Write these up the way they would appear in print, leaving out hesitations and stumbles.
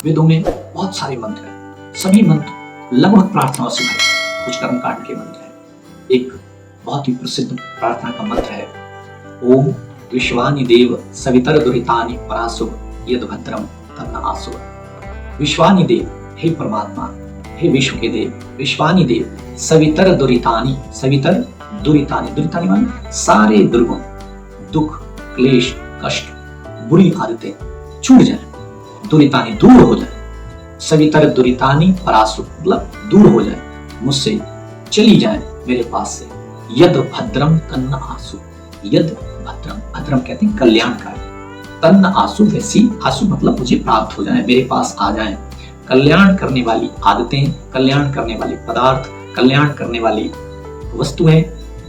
वेदों में बहुत सारे मंत्र हैं, सभी मंत्र लगभग प्रार्थनाओं से भरे हैं। कुछ कर्मकांड के मंत्र हैं। एक बहुत ही प्रसिद्ध प्रार्थना का मंत्र है, ओम विश्वानि देव सवितर दुरितानि परासुभ यद भद्रम तन्न आसुभ। विश्वानि देव, हे परमात्मा, हे विश्व के देव, विश्वानि देव सवितर दुरितानि, सवितर दुरितानि, दुरितानि माने सारे दुर्गुण, दुख, क्लेश, कष्ट, बुरी आदतें छूट जाए, दुरितानि दूर हो जाए, सवितर दुरितानि परासुभ मतलब दूर हो जाए, मुझसे चली जाए मेरे पास से, यद भद्रम तन्न आसु, यद भद्रम, भद्रम कहते हैं कल्याणकारी, तन्न आसु वैसी, आसु मतलब मुझे प्राप्त हो जाए, मेरे पास आ जाए, कल्याण करने वाली आदतें, कल्याण करने वाले पदार्थ, कल्याण करने वाली वस्तुएं,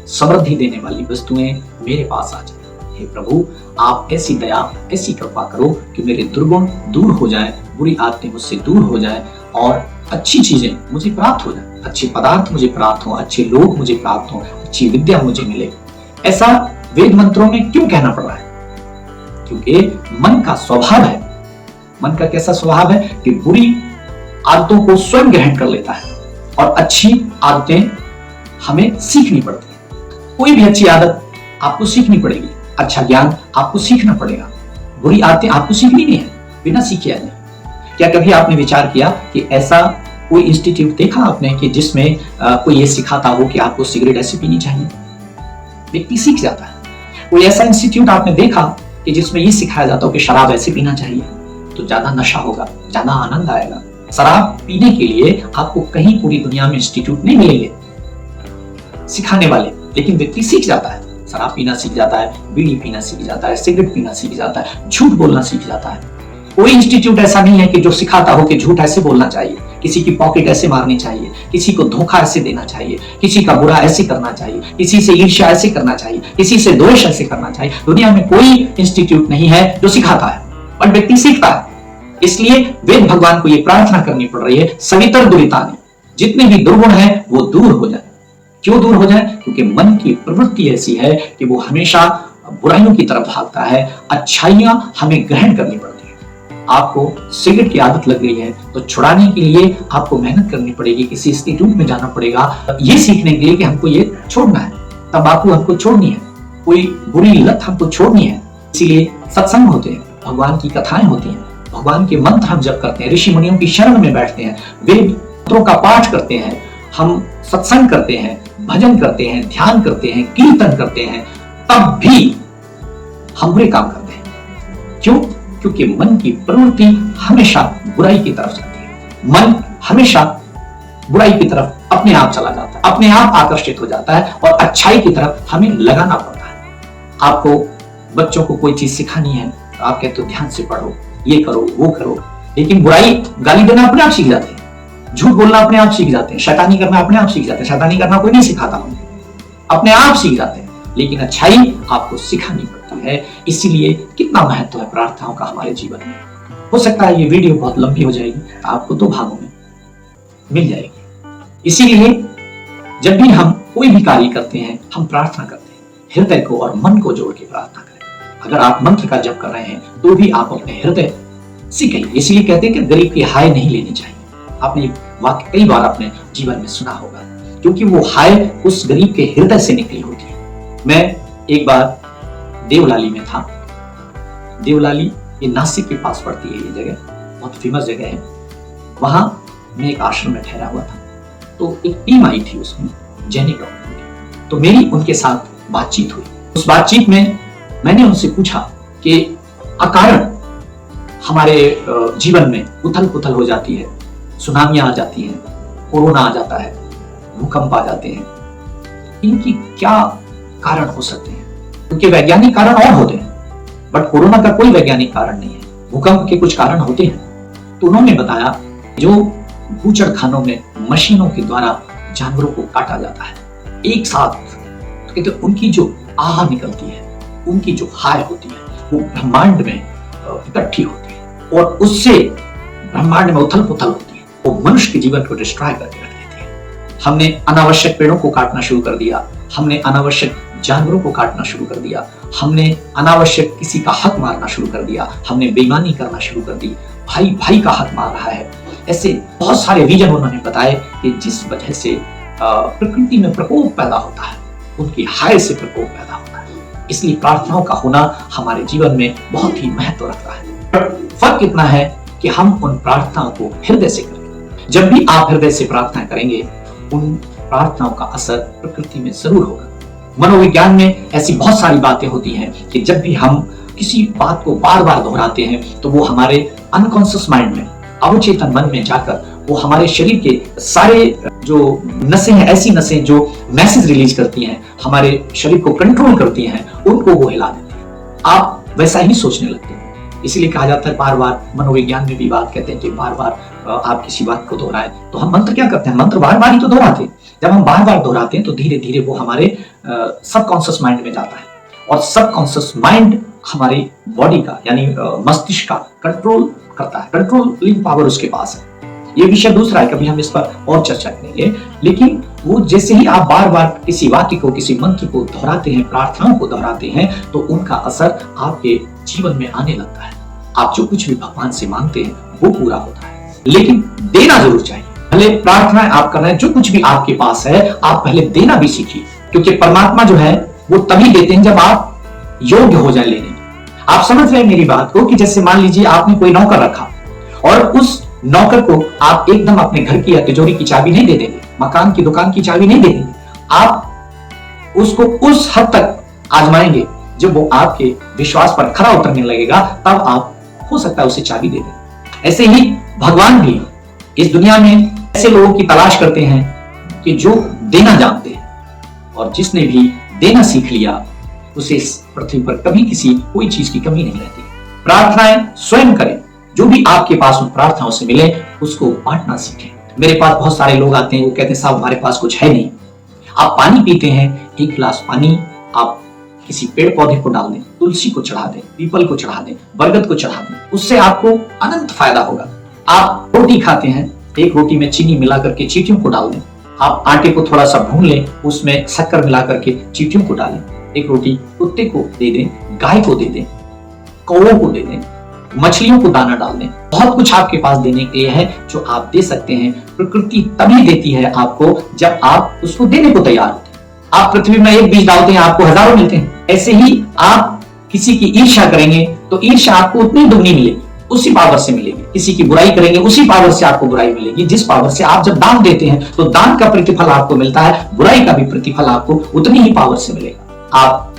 समृद्धि देने वाली वस्तुएं मेरे पास आ जाए। हे प्रभु, आप ऐसी दया, ऐसी कृपा करो कि मेरे दुर्गुण दूर हो जाए, बुरी आदतें मुझसे दूर हो जाए और अच्छी चीजें मुझे प्राप्त हो जाए, अच्छे पदार्थ मुझे प्राप्त हो, अच्छे लोग मुझे प्राप्त हो, अच्छी विद्या मुझे मिले। ऐसा वेद मंत्रों में क्यों कहना पड़ रहा है? क्योंकि मन का स्वभाव है, मन का कैसा स्वभाव है कि बुरी आदतों को स्वयं ग्रहण कर लेता है और अच्छी आदतें हमें सीखनी पड़ती है। कोई भी अच्छी आदत आपको सीखनी पड़ेगी, अच्छा ज्ञान आपको सीखना पड़ेगा, बुरी आदतें आपको सीखनी नहीं है, बिना सीखे आ जाए। क्या कभी आपने विचार किया कि ऐसा कोई इंस्टीट्यूट देखा आपने कि जिसमें कोई ये सिखाता हो कि आपको सिगरेट ऐसे पीनी चाहिए? व्यक्ति सीख जाता है। कोई ऐसा इंस्टीट्यूट आपने देखा कि जिसमें ये सिखाया जाता हो कि शराब ऐसे पीना चाहिए, तो ज्यादा नशा होगा, ज्यादा आनंद आएगा। शराब पीने के लिए आपको कहीं पूरी दुनिया में इंस्टीट्यूट नहीं मिलेंगे सिखाने वाले, लेकिन व्यक्ति सीख जाता है, शराब पीना सीख जाता है, बीड़ी पीना सीख जाता है, सिगरेट पीना सीख जाता है, झूठ बोलना सीख जाता है। कोई इंस्टीट्यूट ऐसा नहीं है कि जो सिखाता हो कि झूठ ऐसे बोलना चाहिए, किसी की पॉकेट ऐसे मारनी चाहिए, किसी को धोखा ऐसे देना चाहिए, किसी का बुरा ऐसे करना चाहिए, किसी से ईर्ष्या ऐसे करना चाहिए, किसी से द्वेष ऐसे करना चाहिए। दुनिया में कोई इंस्टीट्यूट नहीं है जो सिखाता है, पर व्यक्ति सीखता है। इसलिए वेद भगवान को यह प्रार्थना करनी पड़ रही है, सवितर दुरितानि, जितने भी दुर्गुण है वो दूर हो जाए। क्यों दूर हो जाए? क्योंकि मन की प्रवृत्ति ऐसी है कि वो हमेशा बुराइयों की तरफ भागता है, अच्छाइयां हमें ग्रहण करनी पड़ती है। आपको सिगरेट की आदत लग गई है तो छुड़ाने के लिए आपको मेहनत करनी पड़ेगी, किसी इंस्टीट्यूट में जाना पड़ेगा ये सीखने के लिए कि हमको ये छोड़ना है, तंबाकू हमको छोड़नी है, कोई बुरी लत हमको छोड़नी है। इसीलिए सत्संग होते हैं, भगवान की कथाएं होती हैं, भगवान के मंत्र हम जब करते हैं, ऋषि मुनियों की शरण में बैठते हैं, वेद मंत्रों का पाठ करते हैं, हम सत्संग करते हैं, भजन करते हैं, ध्यान करते हैं, कीर्तन करते हैं, तब भी हम बुरे काम करते हैं। क्यों? क्योंकि मन की प्रवृत्ति हमेशा बुराई की तरफ जाती है। मन हमेशा बुराई की तरफ अपने आप चला जाता है, अपने आप आकर्षित हो जाता है और अच्छाई की तरफ हमें लगाना पड़ता है। आपको बच्चों को कोई चीज सिखानी है, आप कहते हो ध्यान से पढ़ो, ये करो, वो करो, लेकिन बुराई, गाली देना अपने आप सीख जाते हैं, झूठ बोलना अपने आप सीख जाते हैं, शैतानी करना अपने आप सीख जाते हैं। शैतानी करना कोई नहीं सिखाता, हम अपने आप सीख जाते हैं, लेकिन अच्छाई आपको सिखानी पड़ती है। इसीलिए कितना महत्व है प्रार्थनाओं का हमारे जीवन में। हो सकता है ये वीडियो बहुत लंबी हो जाएगी, आपको 2 भागों में मिल जाएगी। इसीलिए जब भी हम कोई भी कार्य करते हैं, हम प्रार्थना करते हैं, हृदय को और मन को जोड़ के प्रार्थना करें। अगर आप मंत्र का जप कर रहे हैं तो भी आप अपने हृदय से कहिए। इसलिए कहते हैं कि गरीब की हाय नहीं लेनी चाहिए। आपने वाक्य कई बार अपने जीवन में सुना होगा, क्योंकि वो हाय उस गरीब के हृदय से निकली होती है। मैं एक बार देवलाली में था। देवलाली ये नासिक के पास पड़ती है, ये जगह बहुत फेमस जगह है। वहां मैं एक आश्रम में ठहरा हुआ था, तो एक टीम आई थी उसमें, जैनिक डॉक्टर की। तो मेरी उनके साथ बातचीत हुई। उस बातचीत में मैंने उनसे पूछा कि अकारण हमारे जीवन में उथल पुथल हो जाती है, सुनामियां आ जाती हैं, कोरोना आ जाता है, भूकंप आ जाते हैं, इनकी क्या कारण हो सकते हैं? क्योंकि वैज्ञानिक कारण और होते हैं, बट कोरोना का कोई वैज्ञानिक कारण नहीं है। भूकंप के कुछ कारण होते हैं। तो उन्होंने बताया, जो बूचड़ खानों में मशीनों के द्वारा जानवरों को काटा जाता है एक साथ, तो कहते उनकी जो आह निकलती है, उनकी जो हाय होती है, वो ब्रह्मांड में इकट्ठी होती है और उससे ब्रह्मांड में उथल पुथल होती है, वो मनुष्य के जीवन को डिस्ट्रॉय करके रख देती है। हमने अनावश्यक पेड़ों को काटना शुरू कर दिया, हमने अनावश्यक जानवरों को काटना शुरू कर दिया, हमने अनावश्यक किसी का हक मारना शुरू कर दिया, हमने बेईमानी करना शुरू कर दी, भाई भाई का हक मार रहा है। ऐसे बहुत सारे रीजन उन्होंने बताए कि जिस वजह से प्रकृति में प्रकोप पैदा होता है, उनकी हाय से प्रकोप पैदा होता है। इसलिए प्रार्थनाओं का होना हमारे जीवन में बहुत ही महत्व रखता है। फर्क इतना है कि हम उन प्रार्थनाओं को हृदय से करें। जब भी आप हृदय से प्रार्थना करेंगे, उन प्रार्थनाओं का असर प्रकृति में जरूर होगा। मनोविज्ञान में ऐसी बहुत सारी बातें होती हैं कि जब भी हम किसी बात को बार बार दोहराते हैं तो वो हमारे अनकॉन्शियस माइंड में, अवचेतन मन में जाकर वो हमारे शरीर के सारे जो नसें हैं, ऐसी नसें जो मैसेज रिलीज करती हैं, हमारे शरीर को कंट्रोल करती हैं, उनको वो हिला देती हैं। आप वैसा ही सोचने लगते हैं। इसीलिए कहा जाता है, बार बार मनोविज्ञान में भी बात कहते हैं कि बार बार आप किसी बात को दोहराएं। तो हम मंत्र क्या करते हैं? मंत्र बार बार ही तो दोहराते हैं। जब हम बार बार दोहराते हैं तो धीरे धीरे वो हमारे सबकॉन्शियस माइंड में जाता है, और सबकॉन्शियस माइंड हमारी बॉडी का यानी मस्तिष्क का कंट्रोल करता है। कंट्रोलिंग पावर उसके पास है। ये विषय दूसरा है, कभी हम इस पर और चर्चा करेंगे। लेकिन वो जैसे ही आप बार बार किसी वाक्य को, किसी मंत्र को दोहराते हैं, प्रार्थनाओं को दोहराते हैं, तो उनका असर आपके जीवन में आने लगता है। आप जो कुछ भी भगवान से मांगते हैं वो पूरा होता है। लेकिन देना जरूर चाहिए। पहले प्रार्थनाएं आप कर रहे हैं, जो कुछ भी आपके पास है आप पहले देना भी सीखिए, क्योंकि परमात्मा जो है वो तभी देते हैं जब आप योग्य हो जाए लेने। आप समझ रहे हैं मेरी बात को कि जैसे मान लीजिए आपने कोई नौकर रखा और उस नौकर को आप एकदम अपने घर की या तिजोरी की चाबी नहीं दे देंगे, मकान की दुकान की चाबी नहीं दे देंगे। आप उसको उस हद तक आजमाएंगे जब वो आपके विश्वास पर खरा उतरने लगेगा, तब आप हो सकता है उसे चाबी दे दें। ऐसे ही भगवान भी इस दुनिया में ऐसे लोगों की तलाश करते हैं कि जो देना जानते हैं, और जिसने भी देना सीख लिया उसे इस पृथ्वी पर कभी किसी कोई चीज की कमी नहीं रहती। प्रार्थनाएं स्वयं करें, जो भी आपके पास उन प्रार्थनाओं से मिले उसको बांटना सीखें। मेरे पास बहुत सारे लोग आते हैं, वो कहते हैं साहब हमारे पास कुछ है नहीं। आप पानी पीते हैं, एक गिलास पानी आप किसी पेड़ पौधे को डाल दें, तुलसी को चढ़ा दें, पीपल को चढ़ा दें, बरगद को चढ़ा दें, उससे आपको अनंत फायदा होगा। आप रोटी खाते हैं, एक रोटी में चीनी मिला करके चींटियों को डाल दें। आप आटे को थोड़ा सा भून लें, उसमें शक्कर मिला करके चींटियों को डालें। एक रोटी कुत्ते को दे दें, गाय को दे दें, कौवों को दे दें, मछलियों को दाना डाल दें। बहुत कुछ आपके पास देने के लिए है जो आप दे सकते हैं। प्रकृति तभी देती है आपको जब आप उसको देने को तैयार होते हैं। आप पृथ्वी में एक बीज डालते हैं, आपको हजारों मिलते हैं। ऐसे ही आप किसी की ईर्ष्या करेंगे तो ईर्ष्या आपको उतनी दुगनी मिलेगी, उसी पावर से मिलेगी। किसी की बुराई करेंगे, उसी पावर से आपको बुराई मिलेगी, जिस पावर से आप जब दान देते हैं तो दान का प्रतिफल आपको मिलता है, बुराई का भी प्रतिफल आपको उतनी ही पावर से मिलेगा। आप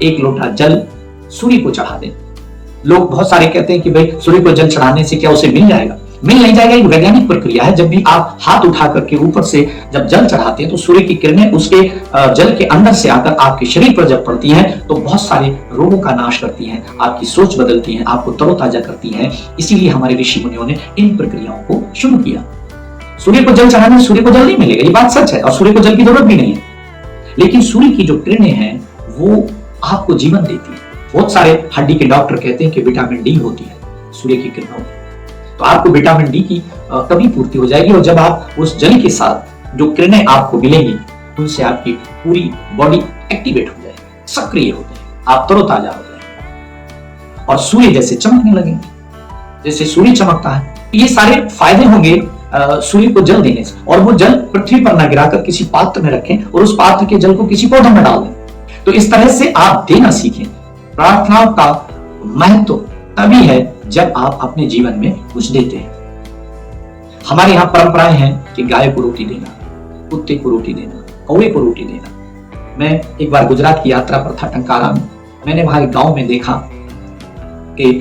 एक लोटा जल सूर्य को चढ़ा दें। लोग बहुत सारे कहते हैं कि भाई सूर्य को जल चढ़ाने से क्या उसे मिल जाएगा? मिल नहीं जाएगा। एक वैज्ञानिक प्रक्रिया है। जब भी आप हाथ उठा करके ऊपर से जब जल चढ़ाते हैं तो सूर्य की किरणें उसके जल के अंदर से आकर आपके शरीर पर जब पड़ती हैं तो बहुत सारे रोगों का नाश करती हैं, आपकी सोच बदलती हैं, आपको तरोताजा करती हैं। इसीलिए हमारे ऋषि मुनियों ने इन प्रक्रियाओं को शुरू किया। सूर्य को जल चढ़ाने से सूर्य को जल नहीं मिलेगा, ये बात सच है, और सूर्य को जल की जरूरत भी नहीं है। लेकिन सूर्य की जो किरणें हैं वो आपको जीवन देती है। बहुत सारे हड्डी के डॉक्टर कहते हैं कि विटामिन डी होती है सूर्य की किरणों में, तो आपको विटामिन डी की तभी पूर्ति हो जाएगी। और जब आप उस जल के साथ जो किरणें आपको मिलेंगी उनसे आपकी पूरी बॉडी एक्टिवेट हो जाएगी, सक्रिय हो जाएगी, आप तरोताजा हो जाएंगे और सूर्य जैसे चमकने लगेंगे, जैसे सूर्य चमकता है। ये सारे फायदे होंगे सूर्य को जल देने से। और वो जल पृथ्वी पर न गिराकर किसी पात्र में रखें और उस पात्र के जल को किसी पौधे में डाल दें। तो इस तरह से आप देना सीखें। प्रार्थनाओं का महत्व तभी है जब आप अपने जीवन में कुछ देते हैं। हमारे यहाँ परंपराएं हैं कि गाय को रोटी देना, कुत्ते को रोटी देना, कौवे को रोटी देना। मैं एक बार गुजरात की यात्रा पर था, टंकारा में। मैंने वहां एक गांव में देखा कि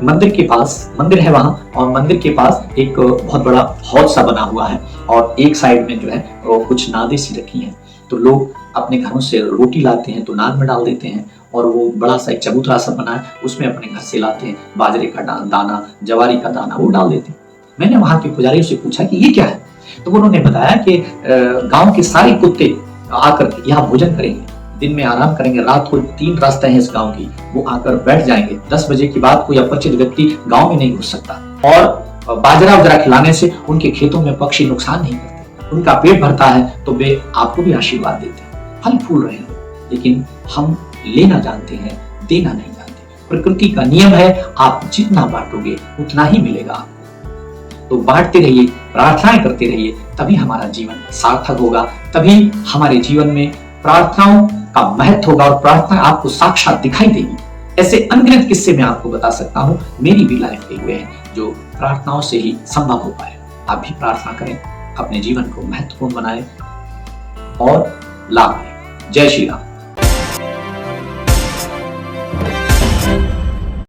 मंदिर के पास, मंदिर है वहां, और मंदिर के पास एक बहुत बड़ा हौद सा बना हुआ है और एक साइड में जो है वो कुछ नादें सी रखी हैं। तो लोग अपने घरों से रोटी लाते हैं तो नाद में डाल देते हैं, और वो बड़ा सा एक चबूतरा सा बना है, उसमें अपने घर से लाते हैं बाजरे का दाना, जवारी का दाना, वो डाल देते हैं। मैंने वहां के पुजारी से पूछा कि ये क्या है, तो उन्होंने बताया कि गांव के सारे कुत्ते आकर यहाँ भोजन करेंगे, दिन में आराम करेंगे, रात को 3 रास्ते हैं इस गांव की, वो आकर बैठ जाएंगे। 10 बजे के बाद कोई अपरिचित व्यक्ति गांव में नहीं घुस सकता। और बाजरा वजरा खिलाने से उनके खेतों में पक्षी नुकसान नहीं करते, उनका पेट भरता है, तो वे आपको भी आशीर्वाद देते हैं, फल फूल रहे हो। लेकिन हम लेना जानते हैं, देना नहीं जानते। प्रकृति का नियम है, आप जितना बांटोगे उतना ही मिलेगा। तो बांटते रहिए, प्रार्थनाएं करते रहिए, तभी हमारा जीवन सार्थक होगा, तभी हमारे जीवन में प्रार्थनाओं का महत्व होगा और प्रार्थना आपको साक्षात दिखाई देगी। ऐसे अनगिनत किस्से मैं आपको बता सकता हूं, मेरी भी लाइफ में हुए हैं, जो प्रार्थनाओं से ही संभव हो पाए। आप भी प्रार्थना करें, अपने जीवन को महत्वपूर्ण बनाएं और लाभ लें। जय श्री राम।